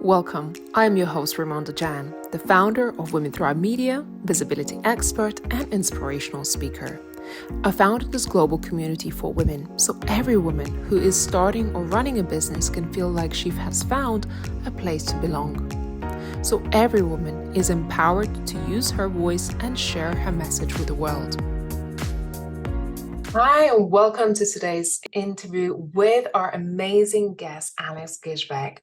Welcome. I am your host, Raimonda Jan, the founder of Women Thrive Media, visibility expert, and inspirational speaker. I founded this global community for women so every woman who is starting or running a business can feel like she has found a place to belong. So every woman is empowered to use her voice and share her message with the world. Hi, and welcome to today's interview with our amazing guest, Alex Grzybek.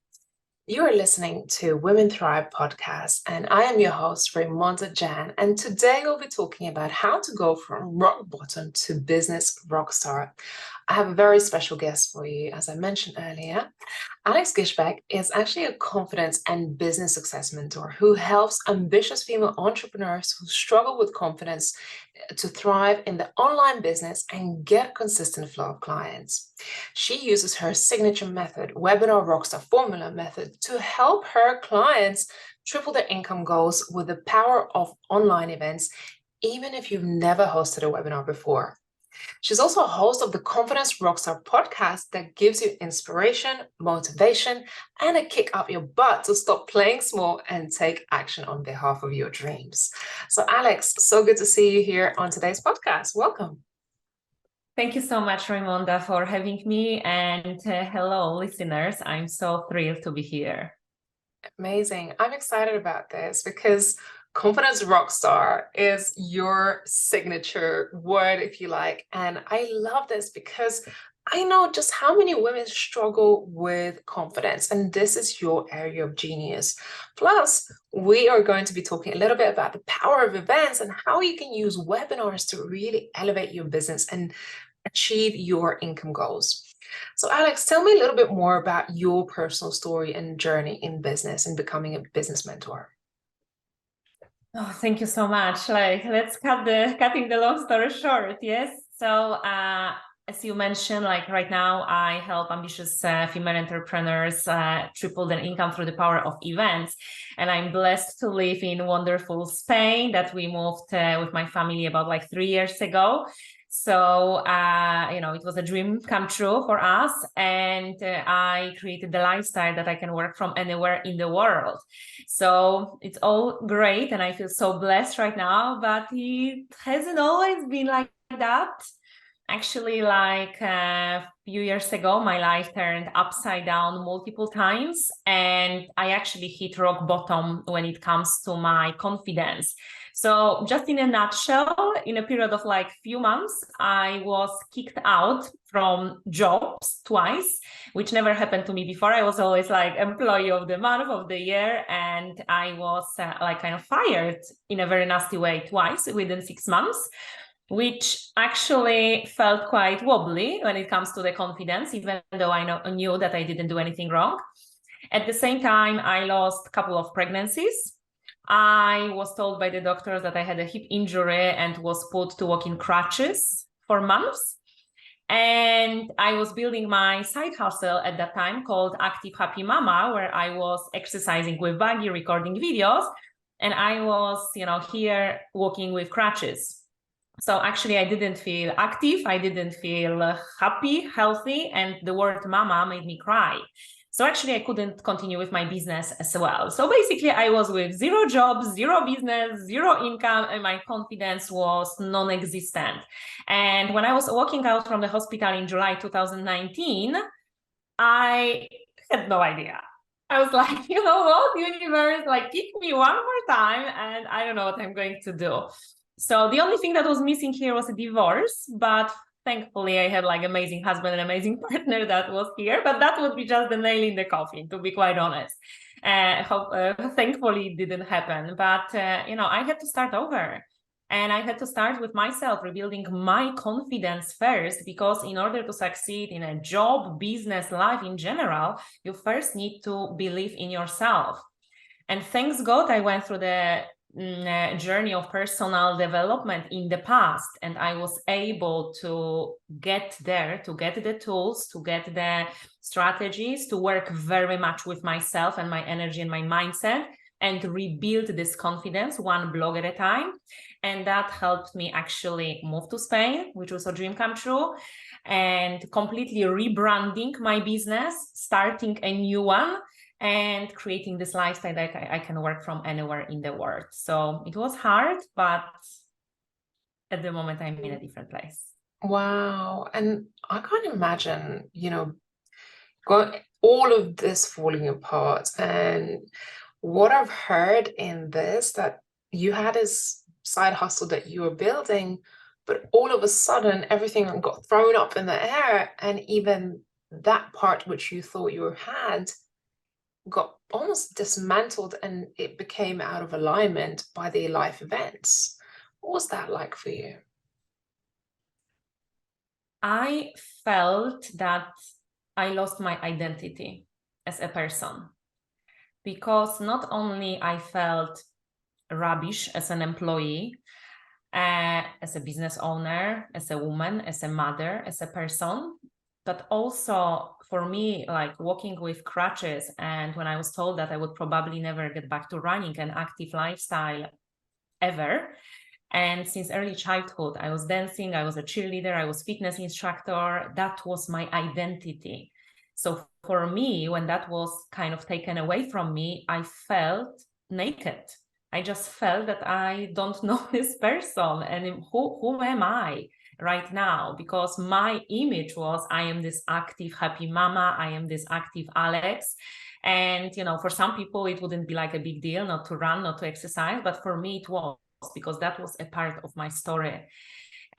You are listening to Women Thrive podcast, and I am your host, Raimonda Jan. And today we'll be talking about how to go from rock bottom to business rockstar. I have a very special guest for you, as I mentioned earlier. Alex Grzybek is actually a confidence and business success mentor who helps ambitious female entrepreneurs who struggle with confidence to thrive in the online business and get consistent flow of clients. She uses her signature method, Webinar Rockstar formula method, to help her clients triple their income goals with the power of online events, even if you've never hosted a webinar before. She's also a host of the Confidence Rockstar podcast that gives you inspiration, motivation, and a kick up your butt to stop playing small and take action on behalf of your dreams. So Alex, so good to see you here on today's podcast. Welcome. Thank you so much, Raimonda, for having me. And hello, listeners. I'm so thrilled to be here. Amazing. I'm excited about this because Confidence Rockstar is your signature word, if you like. And I love this because I know just how many women struggle with confidence, and this is your area of genius. Plus, we are going to be talking a little bit about the power of events and how you can use webinars to really elevate your business and achieve your income goals. So Alex, tell me a little bit more about your personal story and journey in business and becoming a business mentor. Oh, thank you so much. Let's cutting the long story short. Yes. So, as you mentioned, right now, I help ambitious female entrepreneurs triple their income through the power of events. And I'm blessed to live in wonderful Spain that we moved with my family about 3 years ago. So, it was a dream come true for us. And I created the lifestyle that I can work from anywhere in the world. So it's all great. And I feel so blessed right now, but it hasn't always been like that. Actually, a few years ago, my life turned upside down multiple times. And I actually hit rock bottom when it comes to my confidence. So just in a nutshell, in a period of few months, I was kicked out from jobs twice, which never happened to me before. I was always employee of the month, of the year, and I was kind of fired in a very nasty way twice within 6 months, which actually felt quite wobbly when it comes to the confidence, even though I knew that I didn't do anything wrong. At the same time, I lost a couple of pregnancies. I was told by the doctors that I had a hip injury and was put to walk in crutches for months. And I was building my side hustle at that time called Active Happy Mama, where I was exercising with buggy, recording videos, and I was, here walking with crutches. So actually, I didn't feel active, I didn't feel happy, healthy, and the word mama made me cry. So actually, I couldn't continue with my business as well. So basically, I was with 0 jobs, 0 business, 0 income, and my confidence was non-existent. And when I was walking out from the hospital in July 2019, I had no idea. I was like, you know what, universe, kick me one more time, and I don't know what I'm going to do. So the only thing that was missing here was a divorce, but thankfully I had amazing husband and amazing partner that was here, but that would be just the nail in the coffin, to be quite honest. Thankfully it didn't happen, but I had to start over. And I had to start with myself, rebuilding my confidence first, because in order to succeed in a job, business, life in general, you first need to believe in yourself. And thanks God, I went through the journey of personal development in the past, and I was able to get there, to get the tools, to get the strategies, to work very much with myself and my energy and my mindset, and rebuild this confidence one blog at a time. And that helped me actually move to Spain, which was a dream come true, and completely rebranding my business, starting a new one, and creating this lifestyle that I can work from anywhere in the world. So it was hard, but at the moment I'm in a different place. Wow. And I can't imagine, got all of this falling apart. And what I've heard in this, that you had this side hustle that you were building, but all of a sudden everything got thrown up in the air, and even that part which you thought you had got almost dismantled, and it became out of alignment by the life events. What was that like for you? I felt that I lost my identity as a person, because not only I felt rubbish as an employee, as a business owner, as a woman, as a mother, as a person, but also for me, like walking with crutches. And when I was told that I would probably never get back to running an active lifestyle ever. And since early childhood, I was dancing, I was a cheerleader, I was fitness instructor. That was my identity. So for me, when that was kind of taken away from me, I felt naked. I just felt that I don't know this person, and who am I right now? Because my image was, I am this active, happy mama, I am this active Alex. And, for some people, it wouldn't be like a big deal not to run, not to exercise. But for me, it was, because that was a part of my story.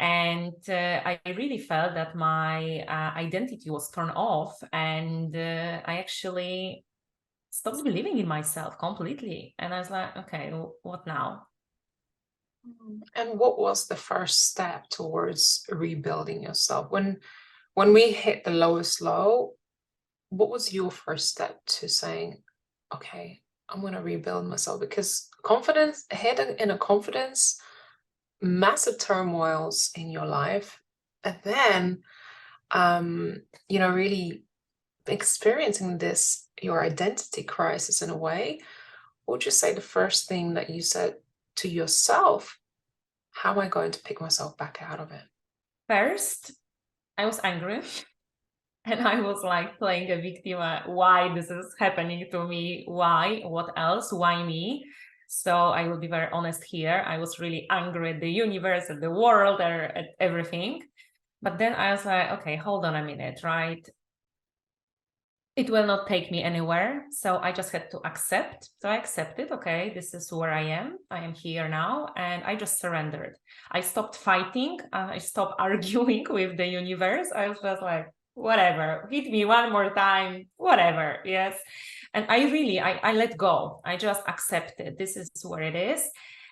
And I really felt that my identity was torn off, and I actually stopped believing in myself completely. And I was like, okay, what now? And what was the first step towards rebuilding yourself? When we hit the lowest low, what was your first step to saying, okay, I'm going to rebuild myself? Because confidence, hidden in a confidence, massive turmoils in your life, and then, really experiencing this, your identity crisis in a way. What would you say the first thing that you said to yourself? How am I going to pick myself back out of it? First, I was angry. And I was like playing a victim. Why this is happening to me? Why? What else? Why me? So I will be very honest here. I was really angry at the universe, at the world, or at everything. But then I was like, okay, hold on a minute, right? It will not take me anywhere. So I just had to accept. So I accepted, okay, this is where I am. I am here now. And I just surrendered. I stopped fighting. I stopped arguing with the universe. I was just like, whatever, hit me one more time, whatever. Yes. And I let go. I just accepted this is where it is.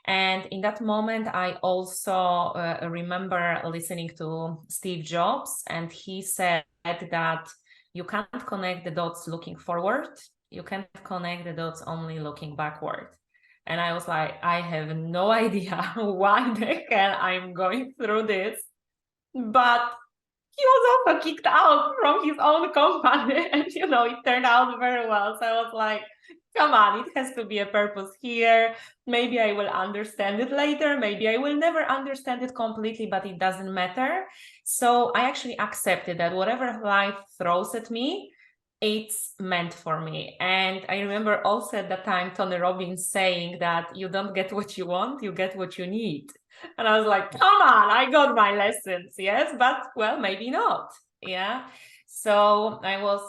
And in that moment, I also remember listening to Steve Jobs, and he said that you can't connect the dots looking forward. You can't connect the dots only looking backward. And I was like, I have no idea why the hell I'm going through this. But he was also kicked out from his own company. And, it turned out very well. So I was like, come on, it has to be a purpose here. Maybe I will understand it later. Maybe I will never understand it completely, but it doesn't matter. So I actually accepted that whatever life throws at me, it's meant for me. And I remember also at that time, Tony Robbins saying that you don't get what you want, you get what you need. And I was like, come on, I got my lessons. Yes, but well, maybe not. Yeah. So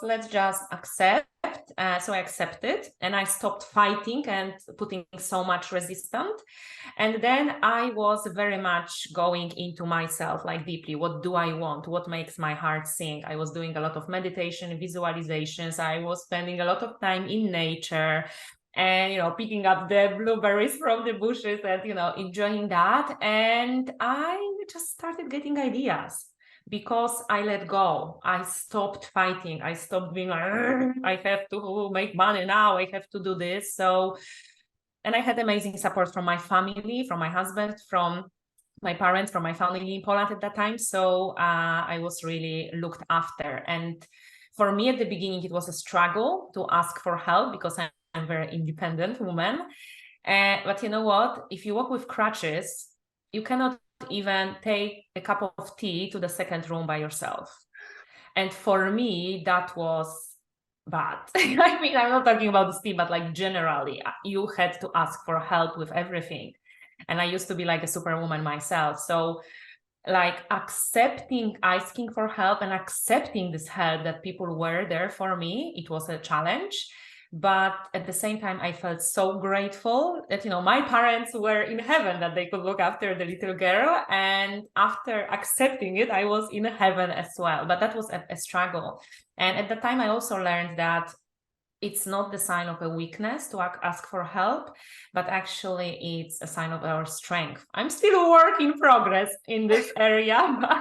let's just accept. So I accepted, and I stopped fighting and putting so much resistance. And then I was very much going into myself, like deeply. What do I want? What makes my heart sing? I was doing a lot of meditation, visualizations. I was spending a lot of time in nature, and picking up the blueberries from the bushes and enjoying that. And I just started getting ideas, because I let go. I stopped fighting. I stopped being like, I have to make money now, I have to do this. And I had amazing support from my family, from my husband, from my parents, from my family in Poland at that time. So I was really looked after. And for me at the beginning, it was a struggle to ask for help, because I'm a very independent woman. But you know what? If you walk with crutches, you cannot even take a cup of tea to the second room by yourself. And for me, that was bad. I mean, I'm not talking about this team, but like generally, you had to ask for help with everything. And I used to be like a superwoman myself. So like asking for help and accepting this help that people were there for me, it was a challenge. But at the same time, I felt so grateful that, my parents were in heaven, that they could look after the little girl. And after accepting it, I was in heaven as well. But that was a struggle. And at the time, I also learned that it's not the sign of a weakness to ask for help, but actually it's a sign of our strength. I'm still a work in progress in this area, but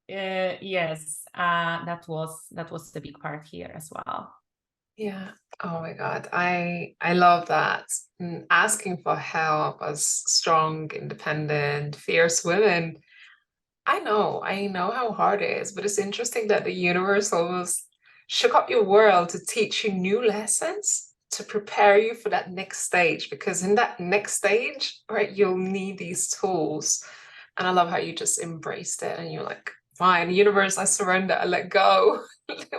yes, that was the big part here as well. Yeah. Oh my God. I love that. Asking for help as strong, independent, fierce women. I know how hard it is, but it's interesting that the universe almost shook up your world to teach you new lessons to prepare you for that next stage. Because in that next stage, right, you'll need these tools. And I love how you just embraced it and you're like, fine, universe, I surrender, I let go.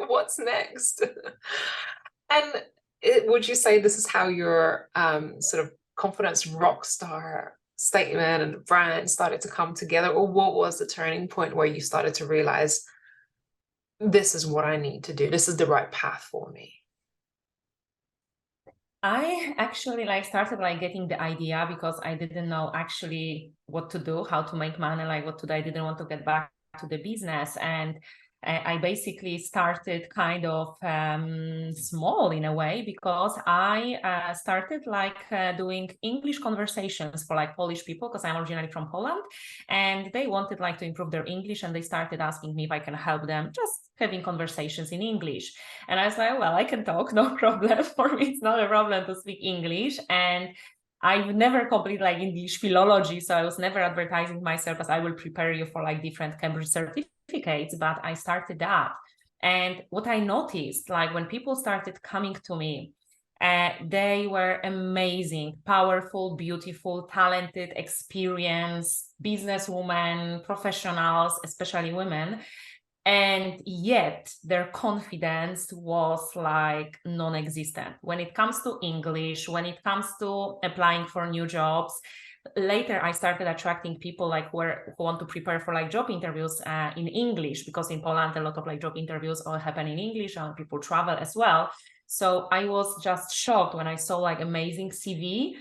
What's next? And would you say this is how your sort of confidence rock star statement and brand started to come together? Or what was the turning point where you started to realize this is what I need to do? This is the right path for me? I actually started getting the idea because I didn't know actually what to do, how to make money, what to do. I didn't want to get back to the business. And I basically started kind of small in a way, because I started doing English conversations for Polish people, because I'm originally from Poland, and they wanted to improve their English, and they started asking me if I can help them just having conversations in English. And I was like, well, I can talk, no problem. For me, it's not a problem to speak English. And I've never completed English philology, so I was never advertising myself as I will prepare you for different Cambridge certificates, but I started that. And what I noticed, when people started coming to me, they were amazing, powerful, beautiful, talented, experienced businesswomen, professionals, especially women. And yet their confidence was non-existent when it comes to English, when it comes to applying for new jobs. Later, I started attracting people who want to prepare for job interviews in English, because in Poland, a lot of job interviews all happen in English and people travel as well. So I was just shocked when I saw amazing CV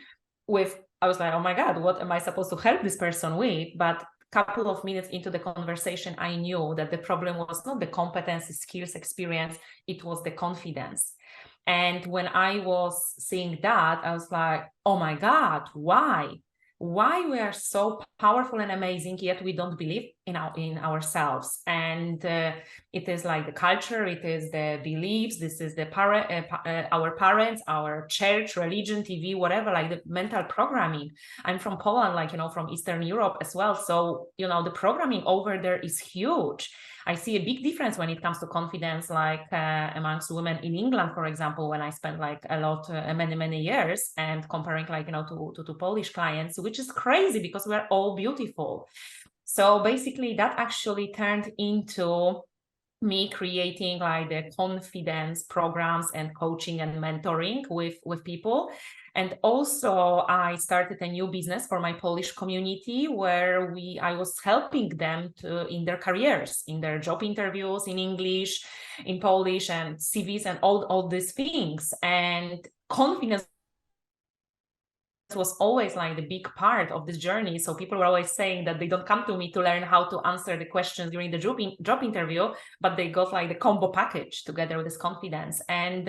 I was like, oh my God, what am I supposed to help this person with? But couple of minutes into the conversation, I knew that the problem was not the competence, skills, experience, it was the confidence. And when I was seeing that, I was like, oh my God, why? Why we are so powerful and amazing, yet we don't believe in ourselves. And it is the culture, it is the beliefs, this is the our parents, our church, religion, TV, whatever, the mental programming. I'm from Poland, from Eastern Europe as well. So, the programming over there is huge. I see a big difference when it comes to confidence, amongst women in England, for example, when I spent a lot, many years, and comparing to Polish clients, which is crazy because we're all beautiful. So basically that actually turned into me creating the confidence programs and coaching and mentoring with people. And also I started a new business for my Polish community where I was helping them in their careers, in their job interviews, in English, in Polish, and CVs and all these things. And confidence was always the big part of this journey. So people were always saying that they don't come to me to learn how to answer the questions during the job interview, but they got the combo package together with this confidence. And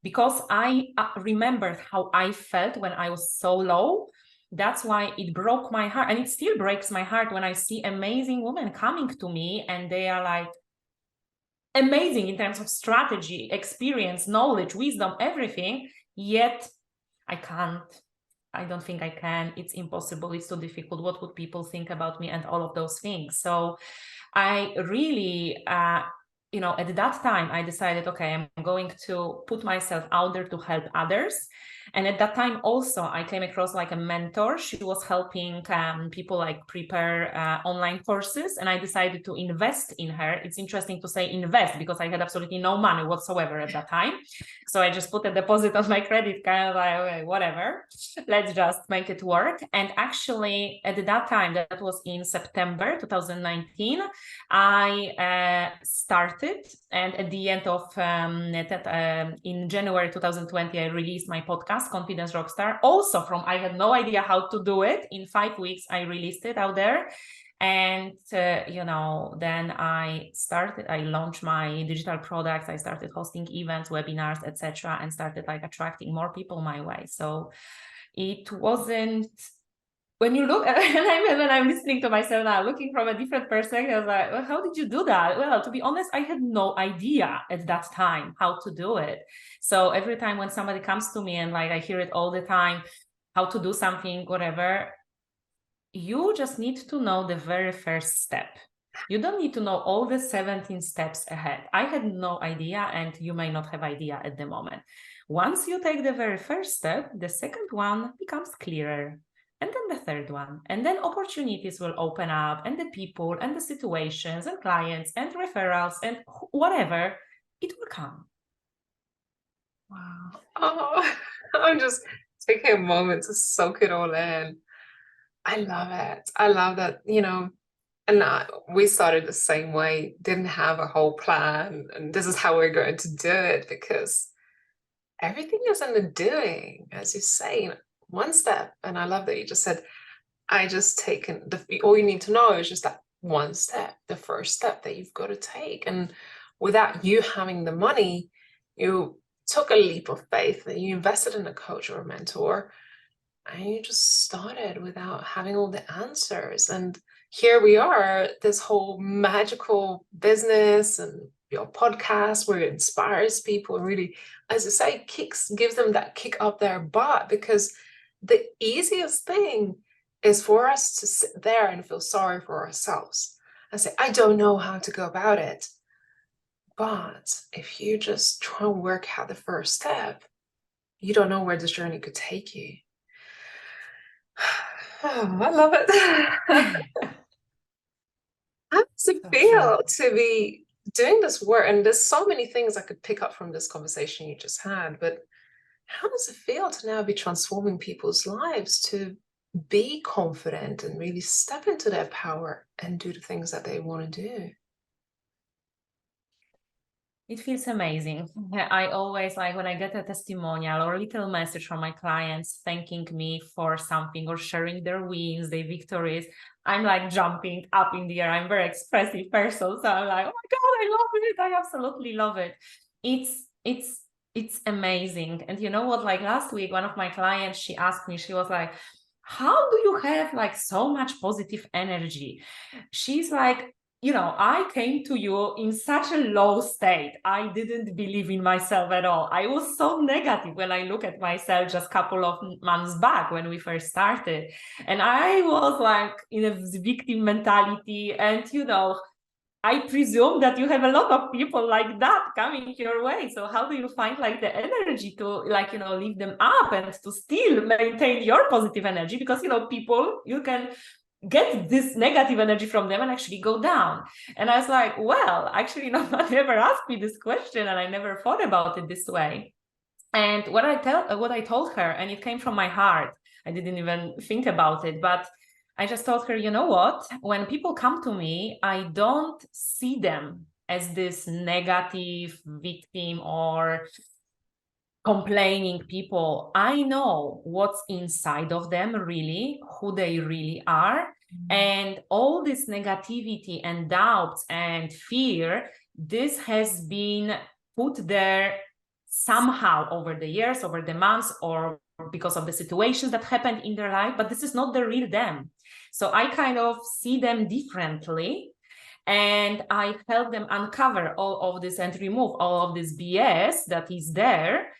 because I remembered how I felt when I was so low, that's why it broke my heart. And it still breaks my heart when I see amazing women coming to me and they are amazing in terms of strategy, experience, knowledge, wisdom, everything. Yet I can't. I don't think I can. It's impossible. It's so difficult. What would people think about me and all of those things? So I really at that time, I decided, okay, I'm going to put myself out there to help others. And at that time also, I came across like a mentor. She was helping people like prepare online courses, and I decided to invest in her. It's interesting to say invest because I had absolutely no money whatsoever at that time. So I just put a deposit on my credit card, like, okay, whatever, let's just make it work. And actually at that time, that was in September 2019, I started, and at the end of in January 2020, I released my podcast, Confidence Rockstar. Also I had no idea how to do it. In 5 weeks, I released it out there. And, then I launched my digital products. I started hosting events, webinars, etc., and started like attracting more people my way. So it wasn't, when you look, when I'm listening to myself now, looking from a different perspective, I was like, well, how did you do that? Well, to be honest, I had no idea at that time how to do it. So every time when somebody comes to me and like I hear it all the time, how to do something, whatever, you just need to know the very first step. You don't need to know all the 17 steps ahead. I had no idea, and you may not have idea at the moment. Once you take the very first step, the second one becomes clearer, and then the third one, and then opportunities will open up, and the people and the situations and clients and referrals and whatever, it will come. Wow. Oh, I'm just taking a moment to soak it all in. I love it. I love that, we started the same way, didn't have a whole plan, and this is how we're going to do it, because everything is in the doing, as you say, one step. And I love that you just said, I just taken all you need to know is just that one step, the first step that you've got to take. And without you having the money, you took a leap of faith and you invested in a coach or a mentor, and you just started without having all the answers. And here we are, this whole magical business and your podcast where it inspires people and really, as I say, gives them that kick up their butt, because the easiest thing is for us to sit there and feel sorry for ourselves and say, I don't know how to go about it. But if you just try and work out the first step, you don't know where this journey could take you. Oh, I love it. How does it feel to be doing this work? And there's so many things I could pick up from this conversation you just had, but how does it feel to now be transforming people's lives, to be confident and really step into their power and do the things that they want to do? It feels amazing. I always like when I get a testimonial or a little message from my clients thanking me for something or sharing their wins, their victories, I'm like jumping up in the air. I'm a very expressive person. So I'm like, oh my God, I love it. I absolutely love it. It's amazing. And you know what, like last week, one of my clients, she asked me, she was like, how do you have like so much positive energy? She's like, I came to you in such a low state. I didn't believe in myself at all. I was so negative when I look at myself just a couple of months back when we first started. And I was like in a victim mentality. And, I presume that you have a lot of people like that coming your way. So how do you find like the energy to lift them up and to still maintain your positive energy? Because, people, you can get this negative energy from them and actually go down. And I was like, well, actually, no one ever asked me this question and I never thought about it this way. And what I told her, and it came from my heart, I didn't even think about it, but I just told her, you know what, when people come to me, I don't see them as this negative victim or complaining people. I know what's inside of them really, who they really are. And all this negativity and doubts and fear, this has been put there somehow over the years, over the months, or because of the situations that happened in their life, but this is not the real them. So I kind of see them differently, and I help them uncover all of this and remove all of this BS that is there.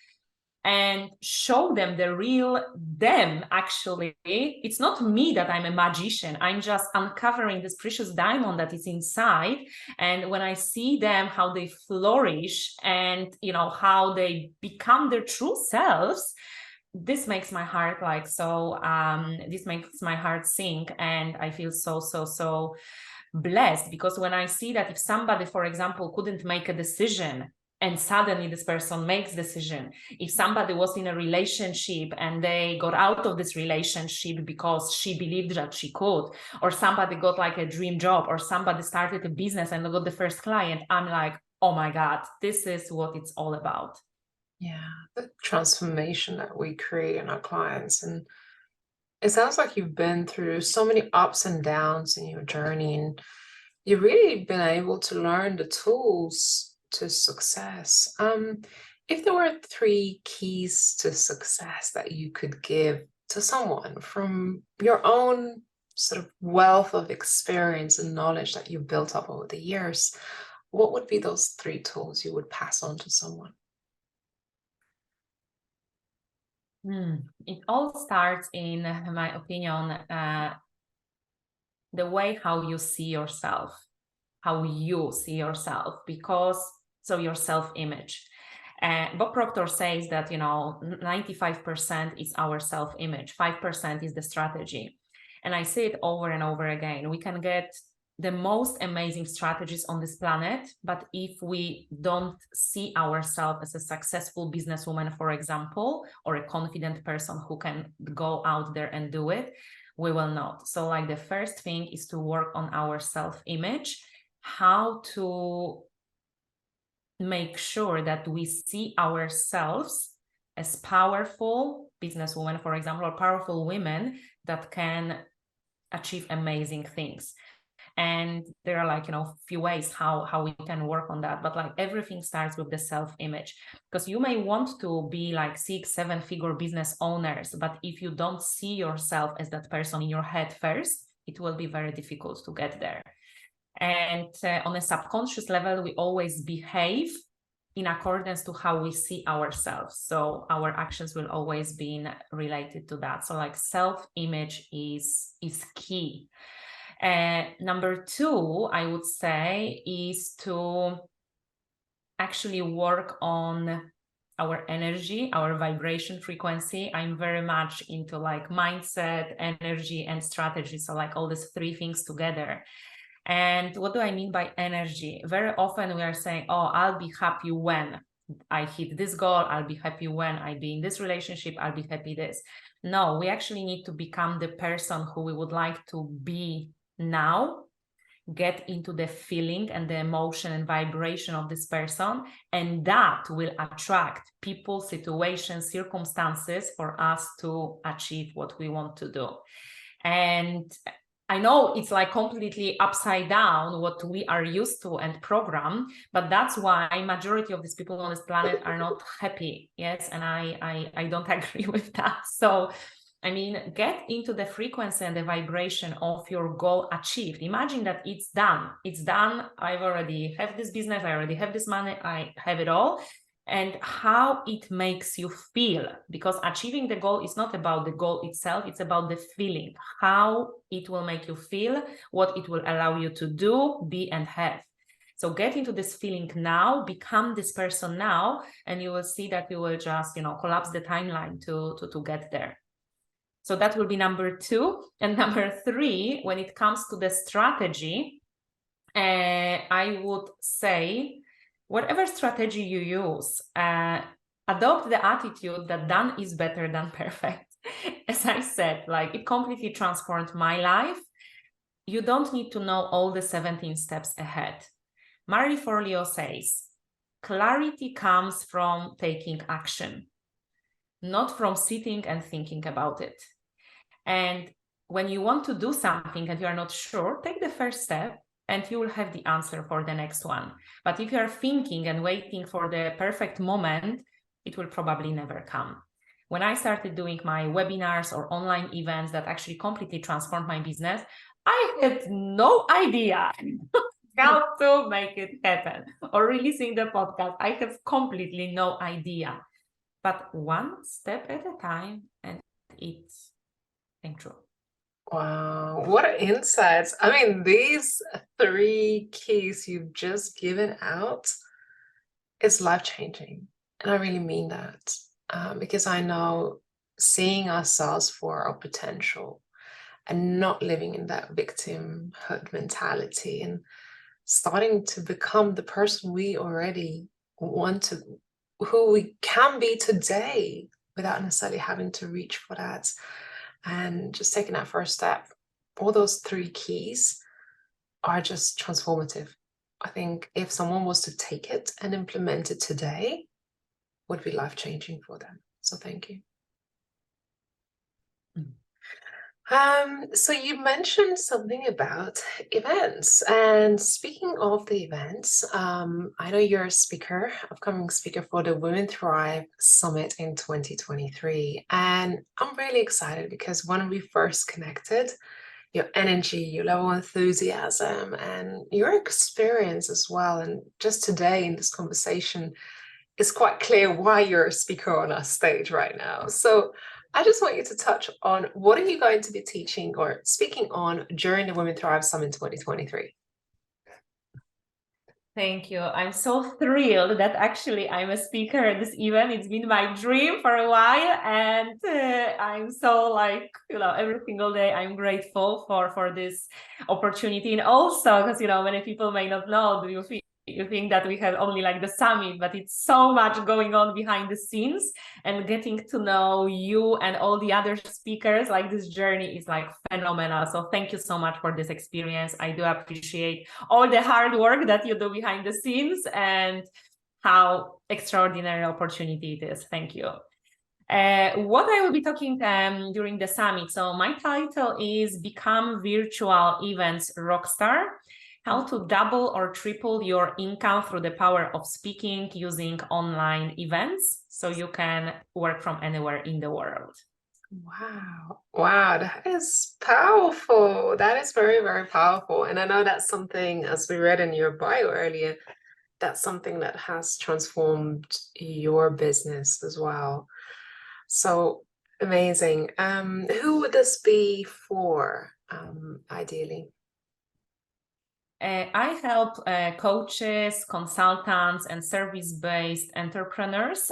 and show them the real them. Actually, it's not me that I'm a magician. I'm just uncovering this precious diamond that is inside. And when I see them, how they flourish and, you know, how they become their true selves, this makes my heart like so, this makes my heart sing. And I feel so blessed, because when I see that if somebody, for example, couldn't make a decision and suddenly this person makes decision, if somebody was in a relationship and they got out of this relationship because she believed that she could, or somebody got like a dream job, or somebody started a business and got the first client, I'm like, oh my God, this is what it's all about. Yeah, the transformation that we create in our clients. And it sounds like you've been through so many ups and downs in your journey, and you've really been able to learn the tools to success. If there were three keys to success that you could give to someone from your own sort of wealth of experience and knowledge that you've built up over the years, what would be those three tools you would pass on to someone? It all starts, in my opinion, the way how you see yourself, because so your self-image. Bob Proctor says that, you know, 95% is our self-image, 5% is the strategy. And I say it over and over again. We can get the most amazing strategies on this planet, but if we don't see ourselves as a successful businesswoman, for example, or a confident person who can go out there and do it, we will not. So like the first thing is to work on our self-image, how to make sure that we see ourselves as powerful businesswomen, for example, or powerful women that can achieve amazing things. And there are like, you know, few ways how we can work on that, but like everything starts with the self-image, because you may want to be like 6-7 figure business owners, but if you don't see yourself as that person in your head first, it will be very difficult to get there. And on a subconscious level, we always behave in accordance to how we see ourselves. So our actions will always be related to that. So like self-image is key. Number two, I would say, is to actually work on our energy, our vibration frequency. I'm very much into like mindset, energy, and strategy. So like all these three things together. And what do I mean by energy? Very often we are saying, oh, I'll be happy when I hit this goal. I'll be happy when I be in this relationship. I'll be happy this. No, we actually need to become the person who we would like to be now, get into the feeling and the emotion and vibration of this person, and that will attract people, situations, circumstances for us to achieve what we want to do. And I know it's like completely upside down what we are used to and program, but that's why majority of these people on this planet are not happy. Yes, and I don't agree with that. So I mean, get into the frequency and the vibration of your goal achieved. Imagine that it's done. It's done. I've already have this business. I already have this money. I have it all. And how it makes you feel, because achieving the goal is not about the goal itself. It's about the feeling, how it will make you feel, what it will allow you to do, be, and have. So get into this feeling now, become this person now, and you will see that you will just, you know, collapse the timeline to get there. So that will be number two. And number three, when it comes to the strategy, I would say, whatever strategy you use, adopt the attitude that done is better than perfect. As I said, like it completely transformed my life. You don't need to know all the 17 steps ahead. Marie Forleo says, clarity comes from taking action, not from sitting and thinking about it. And when you want to do something and you are not sure, take the first step and you will have the answer for the next one. But if you are thinking and waiting for the perfect moment, it will probably never come. When I started doing my webinars or online events that actually completely transformed my business, I had no idea how to make it happen. Or releasing the podcast, I have completely no idea. but one step at a time, and it came true. Wow, what insights. I mean, these 3 keys you've just given out is life-changing. And I really mean that, because I know seeing ourselves for our potential and not living in that victimhood mentality and starting to become the person we already want to, who we can be today without necessarily having to reach for that. And just taking that first step, all those 3 keys are just transformative. I think if someone was to take it and implement it today, would be life-changing for them. So thank you. So you mentioned something about events, and speaking of the events, I know you're a speaker, upcoming speaker for the Women Thrive Summit in 2023, and I'm really excited because when we first connected, your energy, your level of enthusiasm, and your experience as well, and just today in this conversation, it's quite clear why you're a speaker on our stage right now. So I just want you to touch on what are you going to be teaching or speaking on during the Women Thrive Summit 2023? Thank you. I'm so thrilled that actually I'm a speaker at this event. It's been my dream for a while, and I'm so like, every single day I'm grateful for this opportunity. And also because, many people may not know, you think that we have only like the summit, but it's so much going on behind the scenes, and getting to know you and all the other speakers, like this journey is like phenomenal. So thank you so much for this experience. I do appreciate all the hard work that you do behind the scenes and how extraordinary opportunity it is. Thank you. What I will be talking during the summit. So my title is Become Virtual Events Rockstar. How to double or triple your income through the power of speaking using online events, so you can work from anywhere in the world. Wow. Wow, that is powerful. That is very, very powerful. And I know that's something, as we read in your bio earlier, that's something that has transformed your business as well. So amazing. Who would this be for, ideally? I help coaches, consultants, and service-based entrepreneurs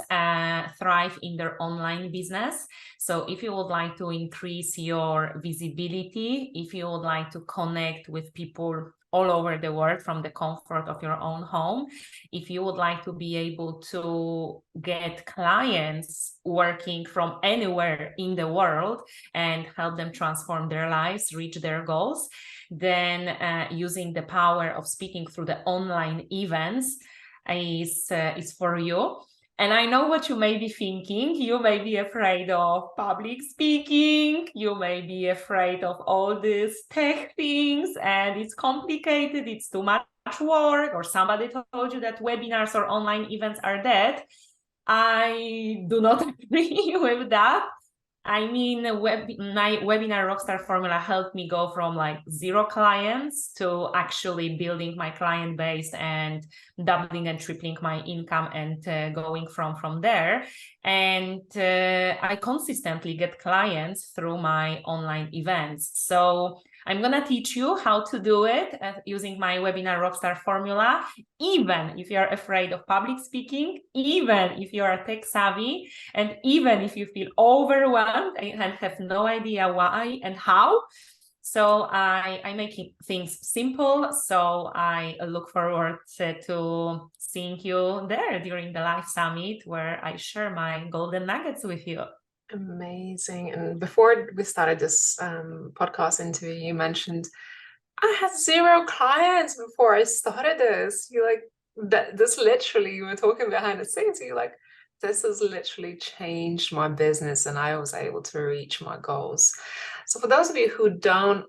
thrive in their online business. So if you would like to increase your visibility, if you would like to connect with people all over the world from the comfort of your own home, if you would like to be able to get clients working from anywhere in the world and help them transform their lives, reach their goals, then using the power of speaking through the online events is for you. And I know what you may be thinking. You may be afraid of public speaking. You may be afraid of all these tech things, and it's complicated. It's too much work, or somebody told you that webinars or online events are dead. I do not agree with that. I mean, my Webinar Rockstar formula helped me go from like 0 clients to actually building my client base and doubling and tripling my income and going from there. And I consistently get clients through my online events. So I'm going to teach you how to do it using my Webinar Rockstar formula, even if you're afraid of public speaking, even if you're tech savvy, and even if you feel overwhelmed and have no idea why and how. So I make things simple. So I look forward to seeing you there during the Live Summit, where I share my golden nuggets with you. Amazing. And before we started this podcast interview, you mentioned I had 0 clients before I started this. You're like, this literally, you were talking behind the scenes. You're like, this has literally changed my business, and I was able to reach my goals. So for those of you who don't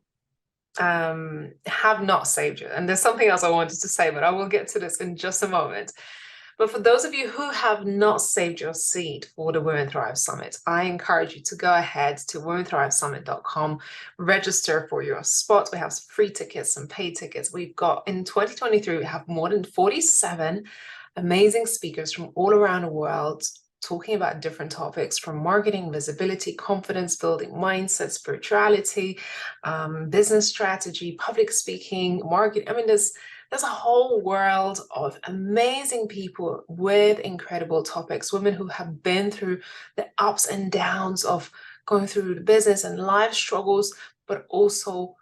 have not saved you, and there's something else I wanted to say, but I will get to this in just a moment. But for those of you who have not saved your seat for the Women Thrive Summit, I encourage you to go ahead to womenthrivesummit.com, register for your spot. We have some free tickets and paid tickets. We've got, in 2023, we have more than 47 amazing speakers from all around the world talking about different topics from marketing, visibility, confidence building, mindset, spirituality, business strategy, public speaking, marketing. I mean, there's a whole world of amazing people with incredible topics, women who have been through the ups and downs of going through the business and life struggles, but also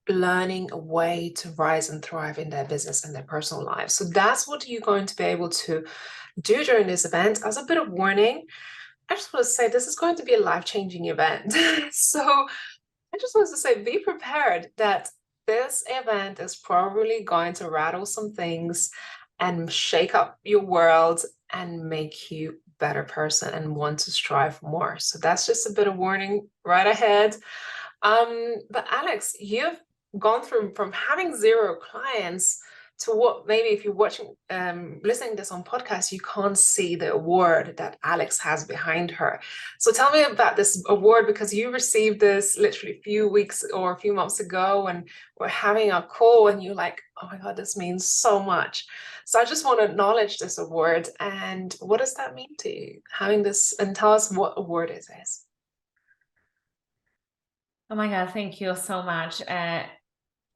learning a way to rise and thrive in their business and their personal lives. So that's what you're going to be able to do during this event. As a bit of warning, I just want to say this is going to be a life-changing event. So I just want to say, be prepared that this event is probably going to rattle some things and shake up your world and make you a better person and want to strive more. So that's just a bit of warning right ahead. But Alex, you've gone from having 0 clients to what, maybe if you're watching, listening to this on podcast, you can't see the award that Alex has behind her. So tell me about this award, because you received this literally a few weeks or a few months ago, and we're having a call and you're like, oh my God, this means so much. So I just want to acknowledge this award, and what does that mean to you, having this, and tell us what award it is. Oh my God, thank you so much.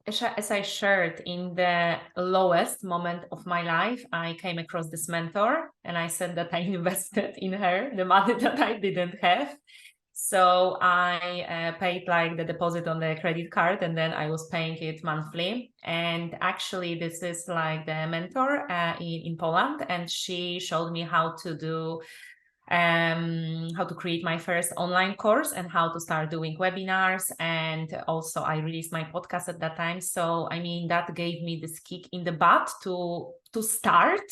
As I shared, in the lowest moment of my life, I came across this mentor, and I said that I invested in her the money that I didn't have. So I paid like the deposit on the credit card, and then I was paying it monthly. And actually, this is like the mentor in Poland, and she showed me how to do how to create my first online course and how to start doing webinars. And also I released my podcast at that time. So I mean, that gave me this kick in the butt to start,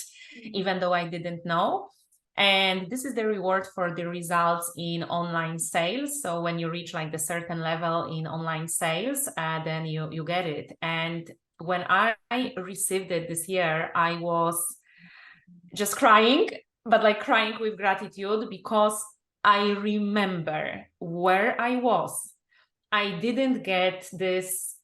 even though I didn't know. And this is the reward for the results in online sales. So when you reach like the certain level in online sales, then you get it. And when I received it this year, I was just crying, but like crying with gratitude, because I remember where I was. I didn't get this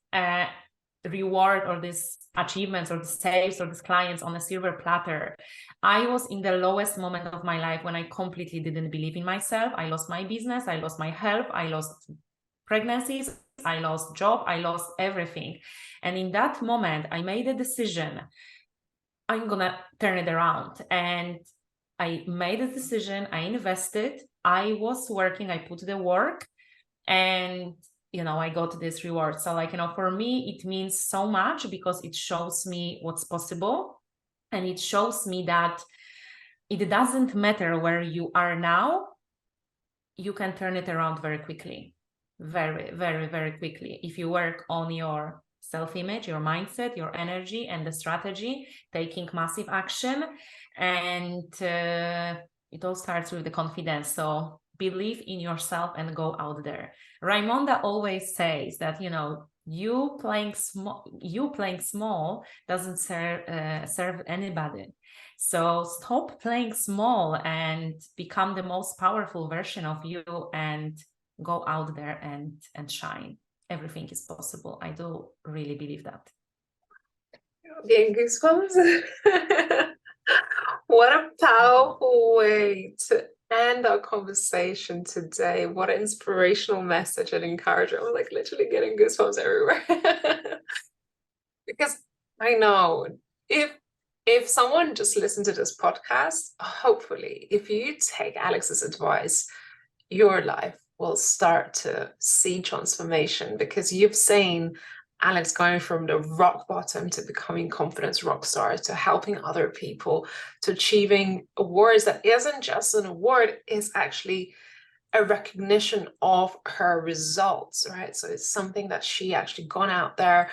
reward or this achievements or the sales or these clients on a silver platter. I was in the lowest moment of my life when I completely didn't believe in myself. I lost my business, I lost my health, I lost pregnancies, I lost job, I lost everything. And in that moment, I made a decision. I'm gonna turn it around. And I made a decision, I invested, I was working, I put the work, and I got this reward. So like, for me, it means so much, because it shows me what's possible. And it shows me that it doesn't matter where you are now, you can turn it around very quickly. Very, very, very quickly. If you work on your self-image, your mindset, your energy, and the strategy, taking massive action. And it all starts with the confidence. So believe in yourself and go out there. Raimonda always says that, you playing small doesn't serve anybody. So stop playing small and become the most powerful version of you, and go out there and shine. Everything is possible. I do really believe that. Getting goosebumps. What a powerful way to end our conversation today. What an inspirational message and encouragement. I'm like literally getting goosebumps everywhere. Because I know if someone just listened to this podcast, hopefully, if you take Alex's advice, your life will start to see transformation, because you've seen Alex going from the rock bottom to becoming Confidence Rockstar, to helping other people, to achieving awards that isn't just an award, it's actually a recognition of her results, right? So it's something that she actually gone out there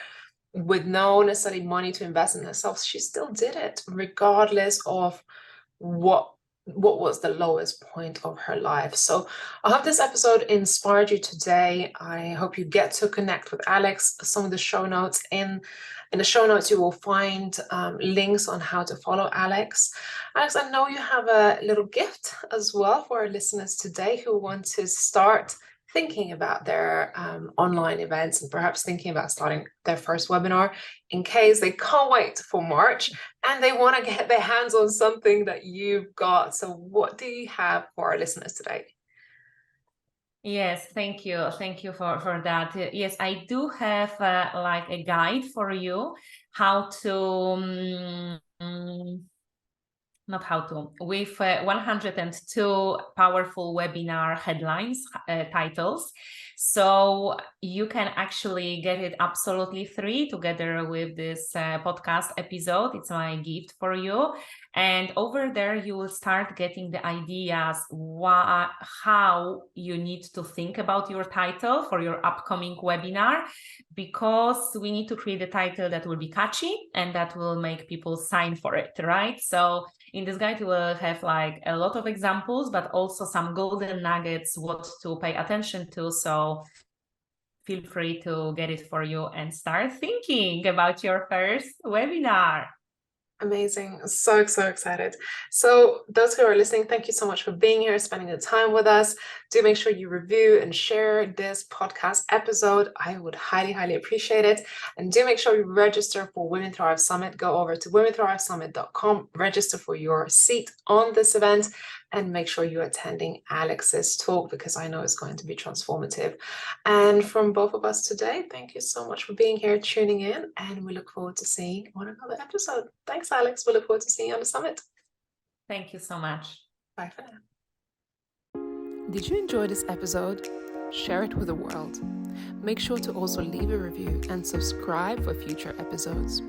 with no necessarily money to invest in herself. She still did it regardless of what was the lowest point of her life. So I hope this episode inspired you today. I hope you get to connect with Alex. Some of the show notes in the show notes, you will find links on how to follow Alex. Alex, I know you have a little gift as well for our listeners today who want to start thinking about their online events and perhaps thinking about starting their first webinar in case they can't wait for March and they want to get their hands on something that you've got. So what do you have for our listeners today? Yes, thank you. Thank you for that. Yes, I do have like a guide for you how to not how to, with 102 powerful webinar headlines, titles. So you can actually get it absolutely free together with this podcast episode. It's my gift for you. And over there, you will start getting the ideas how you need to think about your title for your upcoming webinar, because we need to create a title that will be catchy and that will make people sign for it, right? So in this guide, you will have like a lot of examples, but also some golden nuggets, what to pay attention to. So feel free to get it for you and start thinking about your first webinar. Amazing. So excited. So those who are listening, thank you so much for being here, spending the time with us. Do make sure you review and share this podcast episode. I would highly appreciate it. And do make sure you register for Women Thrive Summit. Go over to womenthrivesummit.com, register for your seat on this event, and make sure you're attending Alex's talk because I know it's going to be transformative. And from both of us today, thank you so much for being here, tuning in, and we look forward to seeing you on another episode. Thanks, Alex. We look forward to seeing you on the summit. Thank you so much. Bye for now. Did you enjoy this episode? Share it with the world. Make sure to also leave a review and subscribe for future episodes.